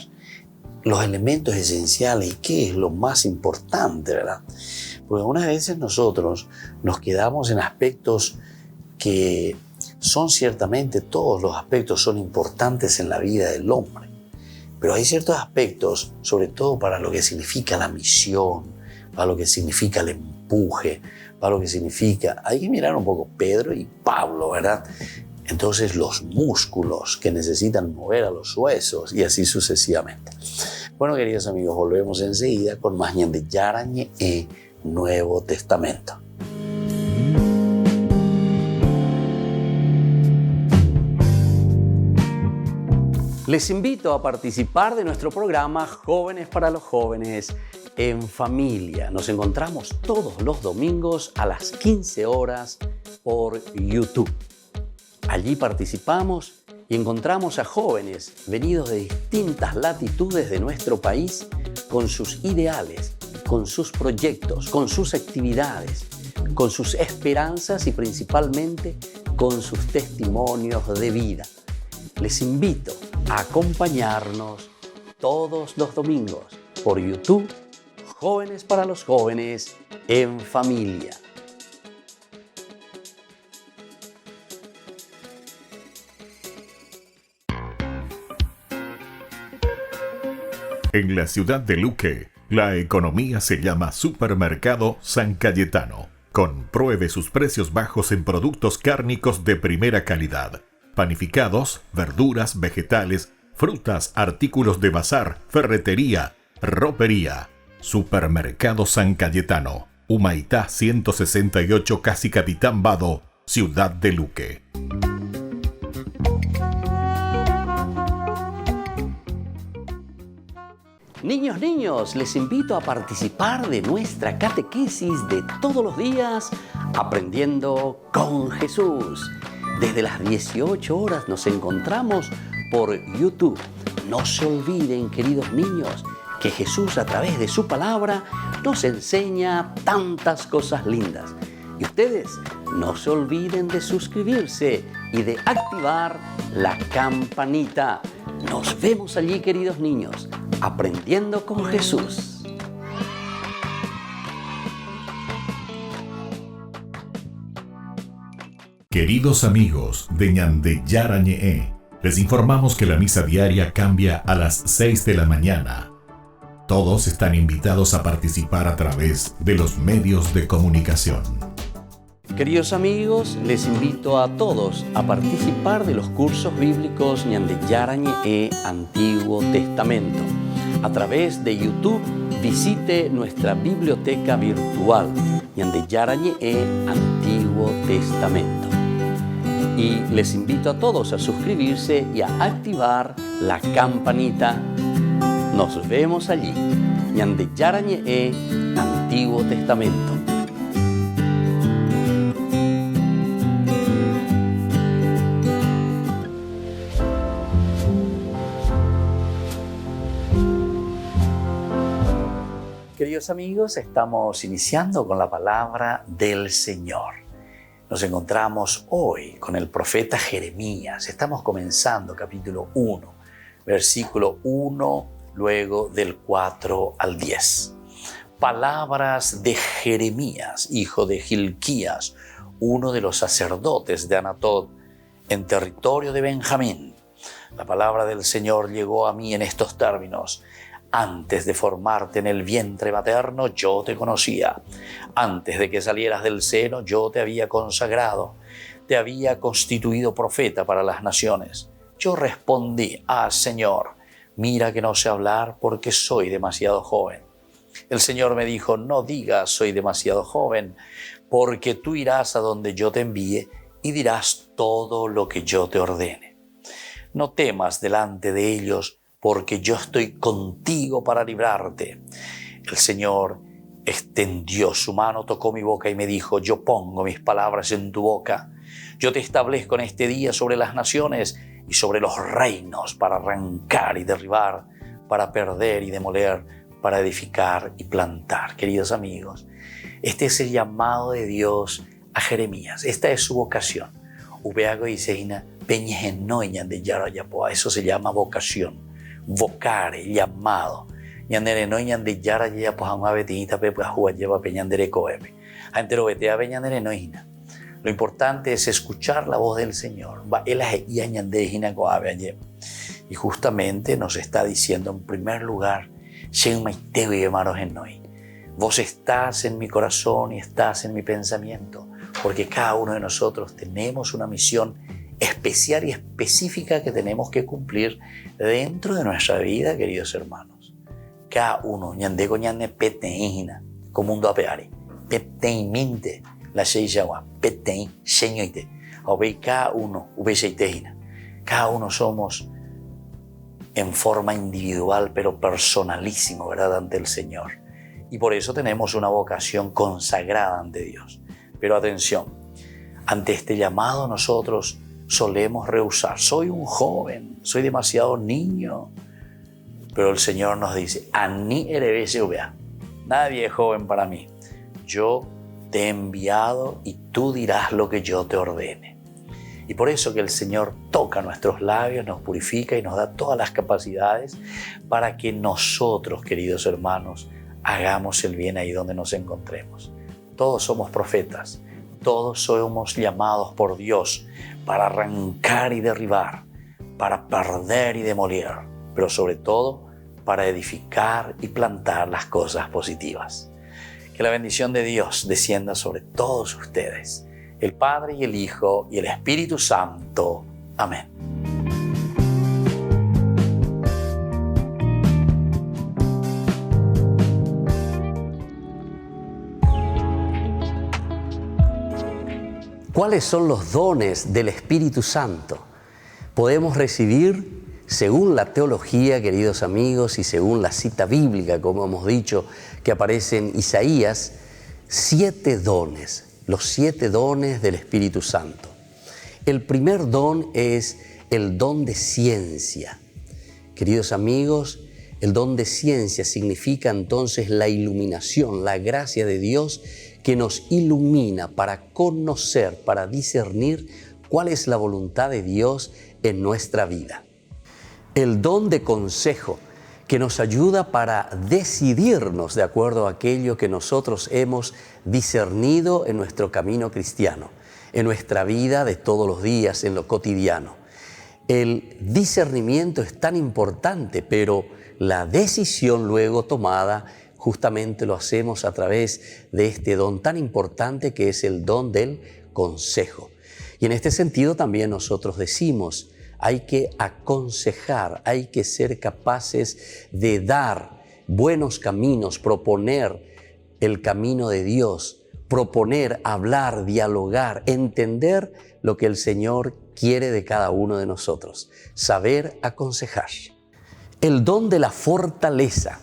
los elementos esenciales y qué es lo más importante, ¿verdad? Porque algunas veces nosotros nos quedamos en aspectos que son ciertamente, todos los aspectos son importantes en la vida del hombre, pero hay ciertos aspectos, sobre todo para lo que significa la misión, para lo que significa el empuje, para lo que significa, hay que mirar un poco Pedro y Pablo, ¿verdad? Entonces los músculos que necesitan mover a los huesos y así sucesivamente. Bueno, queridos amigos, volvemos enseguida con más Ñande Yarañe y Nuevo Testamento. Les invito a participar de nuestro programa Jóvenes para los Jóvenes en Familia. Nos encontramos todos los domingos a las 15 horas por YouTube. Allí participamos y encontramos a jóvenes venidos de distintas latitudes de nuestro país con sus ideales, con sus proyectos, con sus actividades, con sus esperanzas y principalmente con sus testimonios de vida. Les invito a acompañarnos todos los domingos por YouTube, Jóvenes para los Jóvenes en Familia. En la ciudad de Luque, la economía se llama Supermercado San Cayetano. Compruebe sus precios bajos en productos cárnicos de primera calidad. Panificados, verduras, vegetales, frutas, artículos de bazar, ferretería, ropería. Supermercado San Cayetano, Humaitá 168, Casi Capitán Vado, ciudad de Luque. Niños, les invito a participar de nuestra catequesis de todos los días, Aprendiendo con Jesús. Desde las 18 horas nos encontramos por YouTube. No se olviden, queridos niños, que Jesús a través de su palabra nos enseña tantas cosas lindas. Y ustedes no se olviden de suscribirse y de activar la campanita. Nos vemos allí, queridos niños, Aprendiendo con Jesús. Queridos amigos de Ñande Yarañe, les informamos que la misa diaria cambia a las 6 de la mañana. Todos están invitados a participar a través de los medios de comunicación. Queridos amigos, les invito a todos a participar de los cursos bíblicos Ñande Yarañe Antiguo Testamento. A través de YouTube, visite nuestra biblioteca virtual Ñande Yarañe Antiguo Testamento. Y les invito a todos a suscribirse y a activar la campanita. Nos vemos allí, Ñande Yarañe Antiguo Testamento. Queridos amigos, estamos iniciando con la palabra del Señor. Nos encontramos hoy con el profeta Jeremías. Estamos comenzando capítulo 1, versículo 1, luego del 4 al 10. Palabras de Jeremías, hijo de Hilquías, uno de los sacerdotes de Anatot, en territorio de Benjamín. La palabra del Señor llegó a mí en estos términos: antes de formarte en el vientre materno, yo te conocía. Antes de que salieras del seno, yo te había consagrado. Te había constituido profeta para las naciones. Yo respondí: Señor, mira que no sé hablar porque soy demasiado joven. El Señor me dijo: no digas soy demasiado joven, porque tú irás a donde yo te envíe y dirás todo lo que yo te ordene. No temas delante de ellos, porque yo estoy contigo para librarte. El Señor extendió su mano, tocó mi boca y me dijo: yo pongo mis palabras en tu boca. Yo te establezco en este día sobre las naciones y sobre los reinos, para arrancar y derribar, para perder y demoler, para edificar y plantar. Queridos amigos, este es el llamado de Dios a Jeremías. Esta es su vocación. Ubeago dice, eso se llama vocación. Vocare, llamado. Lo importante es escuchar la voz del Señor. Y justamente nos está diciendo en primer lugar, vos estás en mi corazón y estás en mi pensamiento, porque cada uno de nosotros tenemos una misión especial y específica que tenemos que cumplir dentro de nuestra vida, queridos hermanos. Cada uno, ñandego ñande peteína, como un dopeari, peteiminte, la sheijawa, petein, señoite, obey cada uno, ubeseiteína. Cada uno somos en forma individual, pero personalísimo, ¿verdad?, ante el Señor. Y por eso tenemos una vocación consagrada ante Dios. Pero atención, ante este llamado nosotros solemos rehusar. Soy un joven, soy demasiado niño. Pero el Señor nos dice, Ani erebesevea, nadie es joven para mí. Yo te he enviado y tú dirás lo que yo te ordene. Y por eso que el Señor toca nuestros labios, nos purifica y nos da todas las capacidades para que nosotros, queridos hermanos, hagamos el bien ahí donde nos encontremos. Todos somos profetas, todos somos llamados por Dios para arrancar y derribar, para perder y demoler, pero sobre todo para edificar y plantar las cosas positivas. Que la bendición de Dios descienda sobre todos ustedes, el Padre y el Hijo y el Espíritu Santo. Amén. ¿Cuáles son los dones del Espíritu Santo? Podemos recibir, según la teología, queridos amigos, y según la cita bíblica, como hemos dicho, que aparece en Isaías, 7 dones, los 7 dones del Espíritu Santo. El primer don es el don de ciencia. Queridos amigos, el don de ciencia significa entonces la iluminación, la gracia de Dios que nos ilumina para conocer, para discernir cuál es la voluntad de Dios en nuestra vida. El don de consejo, que nos ayuda para decidirnos de acuerdo a aquello que nosotros hemos discernido en nuestro camino cristiano, en nuestra vida de todos los días, en lo cotidiano. El discernimiento es tan importante, pero la decisión luego tomada justamente lo hacemos a través de este don tan importante que es el don del consejo. Y en este sentido también nosotros decimos, hay que aconsejar, hay que ser capaces de dar buenos caminos, proponer el camino de Dios, proponer, hablar, dialogar, entender lo que el Señor quiere de cada uno de nosotros, saber aconsejar. El don de la fortaleza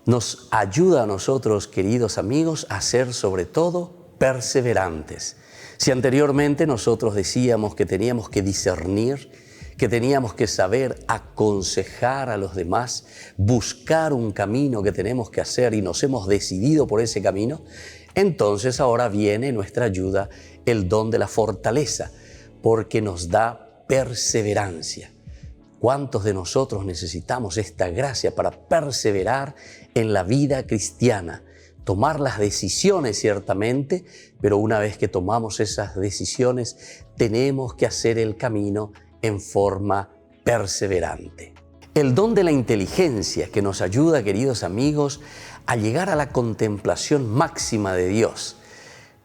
nos ayuda a nosotros, queridos amigos, a ser sobre todo perseverantes. Si anteriormente nosotros decíamos que teníamos que discernir, que teníamos que saber aconsejar a los demás, buscar un camino que tenemos que hacer y nos hemos decidido por ese camino, entonces ahora viene nuestra ayuda el don de la fortaleza, porque nos da perseverancia. ¿Cuántos de nosotros necesitamos esta gracia para perseverar en la vida cristiana? Tomar las decisiones ciertamente, pero una vez que tomamos esas decisiones, tenemos que hacer el camino en forma perseverante. El don de la inteligencia que nos ayuda, queridos amigos, a llegar a la contemplación máxima de Dios.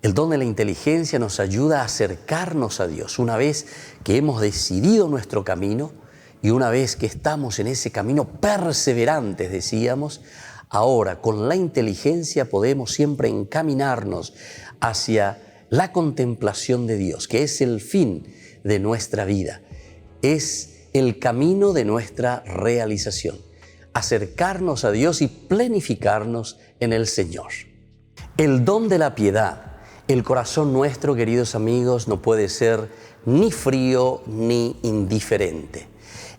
El don de la inteligencia nos ayuda a acercarnos a Dios. Una vez que hemos decidido nuestro camino y una vez que estamos en ese camino perseverantes, decíamos, ahora con la inteligencia podemos siempre encaminarnos hacia la contemplación de Dios, que es el fin de nuestra vida. Es el camino de nuestra realización, acercarnos a Dios y planificarnos en el Señor. El don de la piedad. El corazón nuestro, queridos amigos, no puede ser ni frío ni indiferente.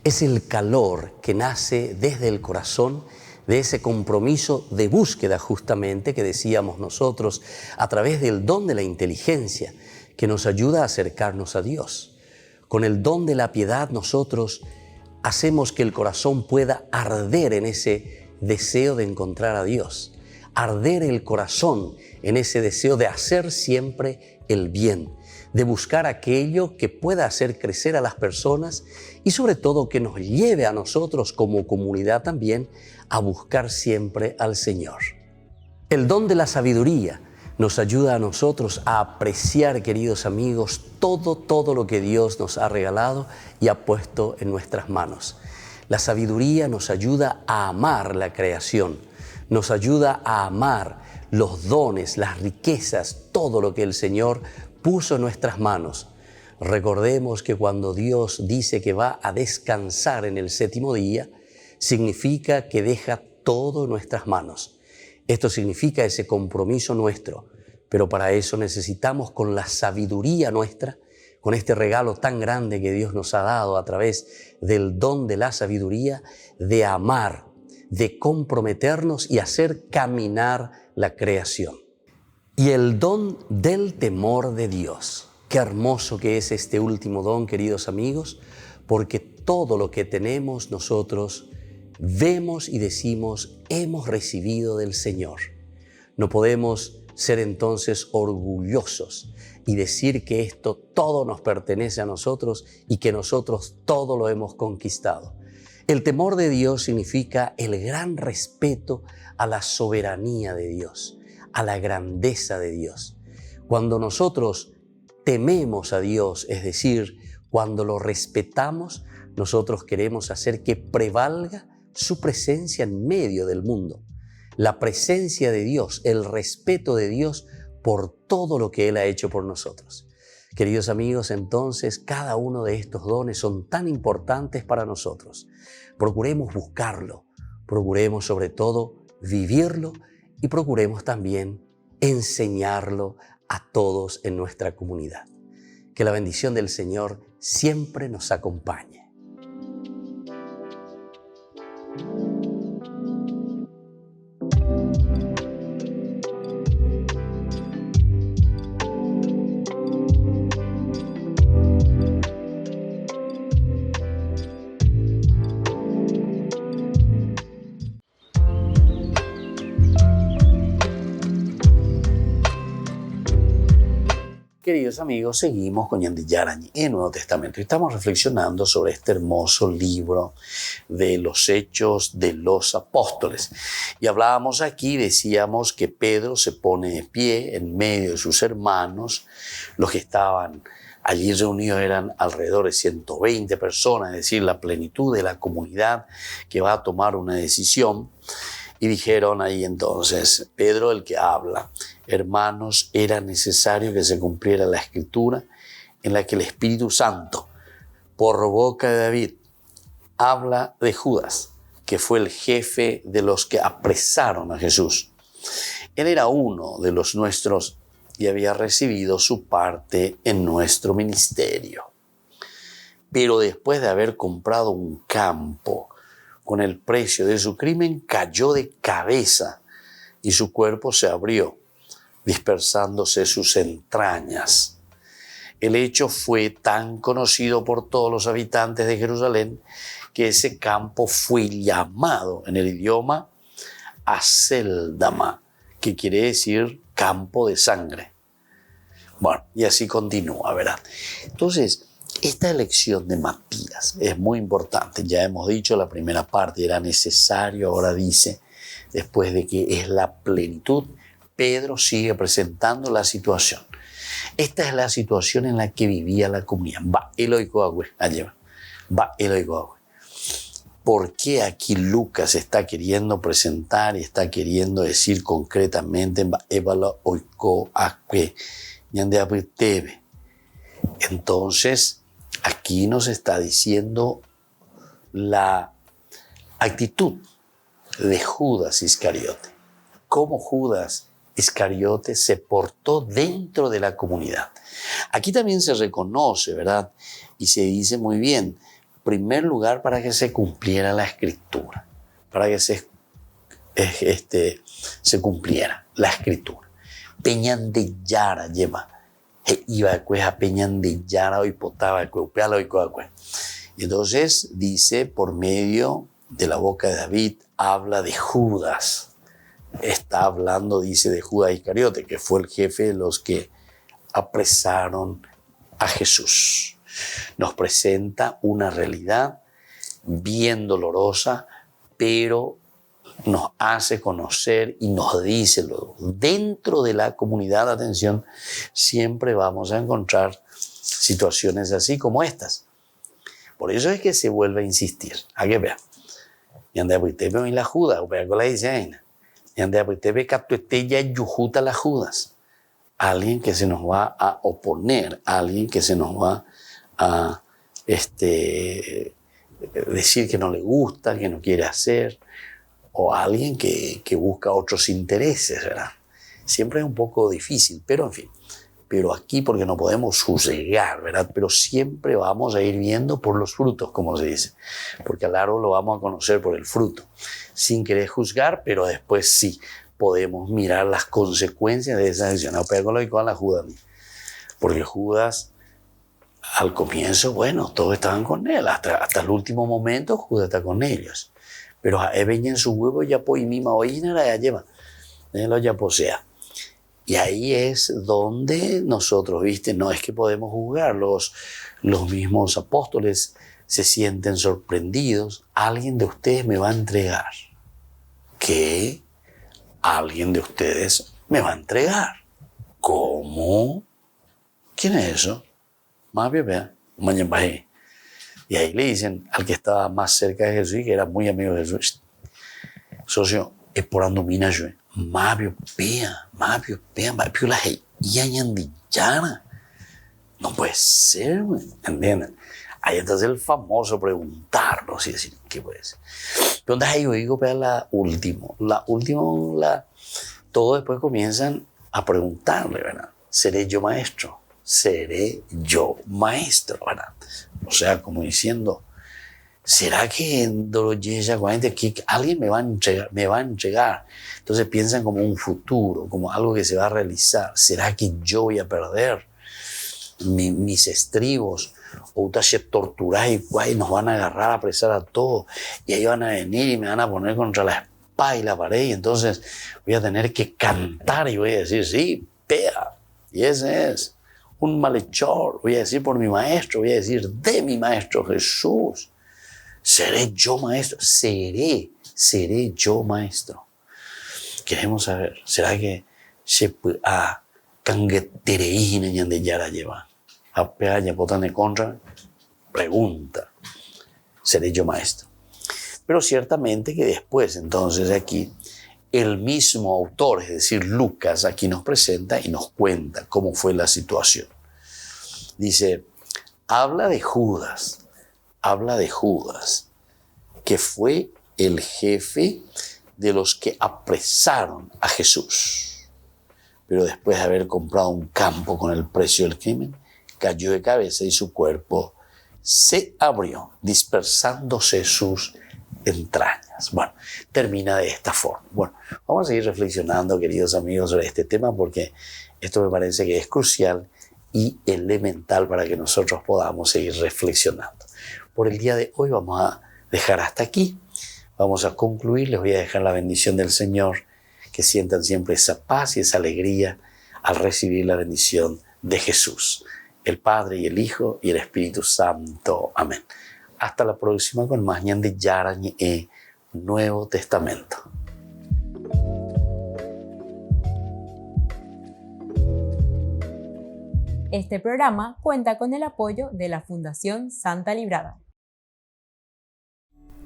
Es el calor que nace desde el corazón de ese compromiso de búsqueda justamente que decíamos nosotros a través del don de la inteligencia que nos ayuda a acercarnos a Dios. Con el don de la piedad nosotros hacemos que el corazón pueda arder en ese deseo de encontrar a Dios, arder el corazón en ese deseo de hacer siempre el bien, de buscar aquello que pueda hacer crecer a las personas y sobre todo que nos lleve a nosotros como comunidad también a buscar siempre al Señor. El don de la sabiduría nos ayuda a nosotros a apreciar, queridos amigos, todo lo que Dios nos ha regalado y ha puesto en nuestras manos. La sabiduría nos ayuda a amar la creación, nos ayuda a amar los dones, las riquezas, todo lo que el Señor puso en nuestras manos. Recordemos que cuando Dios dice que va a descansar en el séptimo día, significa que deja todo en nuestras manos. Esto significa ese compromiso nuestro, pero para eso necesitamos con la sabiduría nuestra, con este regalo tan grande que Dios nos ha dado a través del don de la sabiduría, de amar, de comprometernos y hacer caminar la creación. Y el don del temor de Dios. Qué hermoso que es este último don, queridos amigos, porque todo lo que tenemos nosotros vemos y decimos hemos recibido del Señor. No podemos ser entonces orgullosos y decir que esto todo nos pertenece a nosotros y que nosotros todo lo hemos conquistado. El temor de Dios significa el gran respeto a la soberanía de Dios, a la grandeza de Dios. Cuando nosotros tememos a Dios, es decir, cuando lo respetamos, nosotros queremos hacer que prevalga su presencia en medio del mundo. La presencia de Dios, el respeto de Dios por todo lo que Él ha hecho por nosotros. Queridos amigos, entonces cada uno de estos dones son tan importantes para nosotros. Procuremos buscarlo, procuremos sobre todo vivirlo y procuremos también enseñarlo a todos en nuestra comunidad. Que la bendición del Señor siempre nos acompañe. Queridos amigos, seguimos con Ñande Yarañe en el Nuevo Testamento y estamos reflexionando sobre este hermoso libro de los Hechos de los Apóstoles. Y hablábamos aquí, decíamos que Pedro se pone de pie en medio de sus hermanos. Los que estaban allí reunidos eran alrededor de 120 personas, es decir, la plenitud de la comunidad que va a tomar una decisión. Y dijeron ahí entonces, Pedro el que habla, hermanos, era necesario que se cumpliera la escritura en la que el Espíritu Santo, por boca de David, habla de Judas, que fue el jefe de los que apresaron a Jesús. Él era uno de los nuestros y había recibido su parte en nuestro ministerio. Pero después de haber comprado un campo, con el precio de su crimen, cayó de cabeza y su cuerpo se abrió, dispersándose sus entrañas. El hecho fue tan conocido por todos los habitantes de Jerusalén que ese campo fue llamado en el idioma Aceldama, que quiere decir campo de sangre. Bueno, y así continúa, ¿verdad? Entonces, esta elección de Matías es muy importante. Ya hemos dicho, la primera parte era necesario, ahora dice, después de que es la plenitud, Pedro sigue presentando la situación. Esta es la situación en la que vivía la comunidad. ¿Por qué aquí Lucas está queriendo presentar y está queriendo decir concretamente entonces, aquí nos está diciendo la actitud de Judas Iscariote. Cómo Judas Iscariote se portó dentro de la comunidad. Aquí también se reconoce, ¿verdad? Y se dice muy bien, en primer lugar, para que se cumpliera la escritura, para que se se cumpliera la escritura. Peñan de Yara lleva. Iba a Peñan de Yara y potaba y entonces dice, por medio de la boca de David, habla de Judas. Está hablando, dice, de Judas Iscariote, que fue el jefe de los que apresaron a Jesús. Nos presenta una realidad bien dolorosa, pero nos hace conocer y nos dice luego, dentro de la comunidad de atención, siempre vamos a encontrar situaciones así como estas. Por eso es que se vuelve a insistir. ¿A qué vea? Y anda pues te veo en la Judas, o vea con la dice, y anda pues te ve que ya yujuta la Judas. Alguien que se nos va a oponer, alguien que se nos va a decir que no le gusta, que no quiere hacer, o alguien que busca otros intereses, ¿verdad? Siempre es un poco difícil, pero en fin. Pero aquí, porque no podemos juzgar, ¿verdad? Pero siempre vamos a ir viendo por los frutos, como se dice. Porque al árbol lo vamos a conocer por el fruto. Sin querer juzgar, pero después sí podemos mirar las consecuencias de esa decisión. No pego lo con la Judas. Porque Judas, al comienzo, bueno, todos estaban con él. Hasta el último momento, Judas está con ellos. Pero a venían en su huevo ya po y mima hoy nada ya lleva. Lo ya posea. Y ahí es donde nosotros, ¿viste? No es que podemos juzgar. Los mismos apóstoles se sienten sorprendidos. Alguien de ustedes me va a entregar. ¿Qué? Alguien de ustedes me va a entregar. ¿Cómo? ¿Quién es eso? Más bien, vea. Y ahí le dicen al que estaba más cerca de Jesús y que era muy amigo de Jesús. Socio, es por andomina yo. Mabio pea, la yañandillana. No puede ser, ¿entienden? Ahí entonces el famoso preguntarnos y decir, ¿qué puede ser? Pero entonces ahí yo digo, la última, todo después comienzan a preguntarle, ¿verdad? ¿Seré yo maestro? ¿Seré yo maestro? ¿Verdad? O sea, como diciendo, ¿será que alguien me va a entregar? Entonces piensan como un futuro, como algo que se va a realizar. ¿Será que yo voy a perder mis estribos? O se torturar y nos van a agarrar, a apresar a todos. Y ahí van a venir y me van a poner contra la espada y la pared. Y entonces voy a tener que cantar y voy a decir, sí, pea. Y ese es un malhechor. Voy a decir por mi maestro, voy a decir de mi maestro Jesús. ¿Seré yo maestro? Seré yo maestro. Queremos saber, ¿será que se puede canguetereína ñande yara lleva? A peaña potane contra? Pregunta, ¿seré yo maestro? Pero ciertamente que después, entonces aquí, el mismo autor, es decir, Lucas, aquí nos presenta y nos cuenta cómo fue la situación. Dice, habla de Judas, que fue el jefe de los que apresaron a Jesús. Pero después de haber comprado un campo con el precio del crimen, cayó de cabeza y su cuerpo se abrió, dispersándose sus entrañas. Bueno, termina de esta forma. Bueno, vamos a seguir reflexionando, queridos amigos, sobre este tema porque esto me parece que es crucial y elemental para que nosotros podamos seguir reflexionando. Por el día de hoy vamos a dejar hasta aquí. Vamos a concluir. Les voy a dejar la bendición del Señor. Que sientan siempre esa paz y esa alegría al recibir la bendición de Jesús, el Padre y el Hijo y el Espíritu Santo. Amén. Hasta la próxima con más ñande yarañe Nuevo Testamento. Este programa cuenta con el apoyo de la Fundación Santa Librada.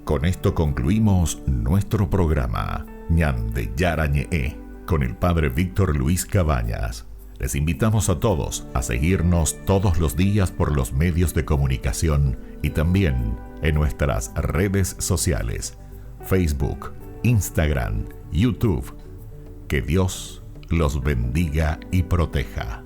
Con esto concluimos nuestro programa ñande yarañe con el Padre Víctor Luis Cabañas. Les invitamos a todos a seguirnos todos los días por los medios de comunicación y también en nuestras redes sociales, Facebook, Instagram, YouTube. Que Dios los bendiga y proteja.